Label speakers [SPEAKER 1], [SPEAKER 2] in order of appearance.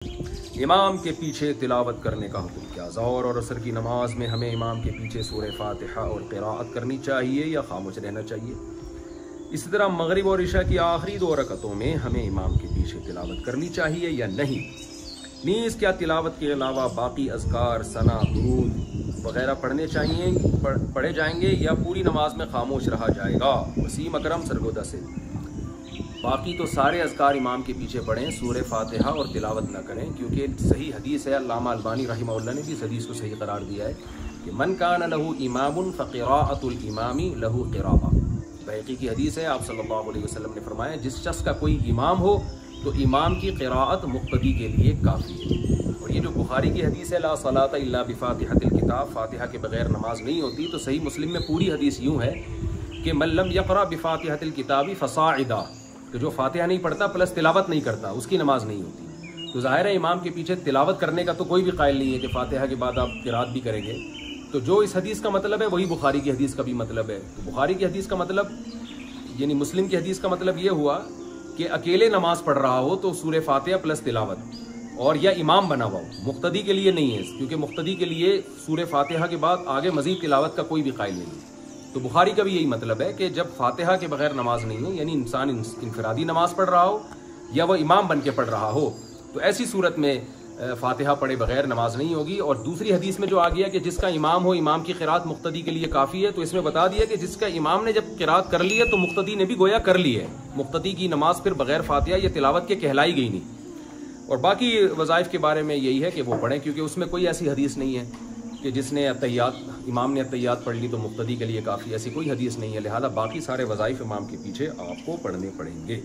[SPEAKER 1] इमाम के पीछे तिलावत करने का हुक्म क्या? ज़ोहर और असर की नमाज में हमें इमाम के पीछे सूरह फातिहा और क़िराअत करनी चाहिए या खामोश रहना चाहिए? इसी तरह मगरिब और इशा की आखिरी 2 रकतों में हमें इमाम के पीछे तिलावत करनी चाहिए या नहीं? नीज़ क्या तिलावत के अलावा बाकी अज़कार, सना, दुरूद वगैरह पढ़े जाएंगे या पूरी नमाज में खामोश रहा जाएगा? वसीम अकरम सरगोदा से। बाकी तो सारे अज़कार इमाम के पीछे पढ़ें, सूरह फातिहा और तिलावत न करें, क्योंकि सही हदीस है। अल्लामा अलबानी रहमहुल्लाह ने भी इस हदीस को सही करार दिया है कि मन कान लहू इमामुन फ़क़िराअतुल इमामी लहू क़िराअह। बैक़ी की हदीस है, आप सल्लल्लाहु अलैहि वसल्लम ने फरमाया, जिस शख्स का कोई इमाम हो तो इमाम की क़िराअत मुक़्तदी के लिए काफ़ी है। और ये जो बुखारी की हदीस है, ला सलाता इल्ला बिफ़ातिहतिल किताब, फातिहा के बगैर नमाज नहीं होती, तो सही मुस्लिम में पूरी हदीस यूँ है कि मन लम यक़रा बिफ़ातिहतिल किताबी फ़साइदा, तो जो फातिहा नहीं पढ़ता प्लस तिलावत नहीं करता उसकी नमाज नहीं होती। तो ज़ाहिर है इमाम के पीछे तिलावत करने का तो कोई भी कायल नहीं है कि फातिहा के बाद आप क़िराअत भी करेंगे। तो जो इस हदीस का मतलब है वही बुखारी की हदीस का भी मतलब है। तो बुखारी की हदीस का मतलब यानी मुस्लिम की हदीस का मतलब ये हुआ कि अकेले नमाज पढ़ रहा हो तो सूरह फातिहा प्लस तिलावत, और या इमाम बना हुआ हो, मुक्तदी के लिए नहीं है, क्योंकि मुक्तदी के लिए सूरह फातिहा के बाद आगे मज़ीद तिलावत का कोई भी कायल नहीं है। तो बुखारी का भी यही मतलब है कि जब फातिहा के बगैर नमाज नहीं है, यानी इंसान इनफरादी नमाज पढ़ रहा हो या वह इमाम बन के पढ़ रहा हो, तो ऐसी सूरत में फातिहा पढ़े बगैर नमाज नहीं होगी। और दूसरी हदीस में जो आ गया कि जिसका इमाम हो, इमाम की क़िराअत मुक्तदी के लिए काफ़ी है, तो इसमें बता दिया कि जिसका इमाम ने जब क़िराअत कर ली है तो मुक्तदी ने भी गोया कर ली है। मुक्तदी की नमाज फिर बगैर फातिहा या तिलावत के कहलाई गई नहीं। और बाकी वज़ाइफ के बारे में यही है कि वो पढ़ें, क्योंकि उसमें कोई ऐसी हदीस नहीं है कि जिसने अत्तहियात, इमाम ने अत्तहियात पढ़ ली तो मुक्तदी के लिए काफ़ी, ऐसी कोई हदीस नहीं है। लिहाजा बाकी सारे वज़ाइफ इमाम के पीछे आपको पढ़ने पड़ेंगे।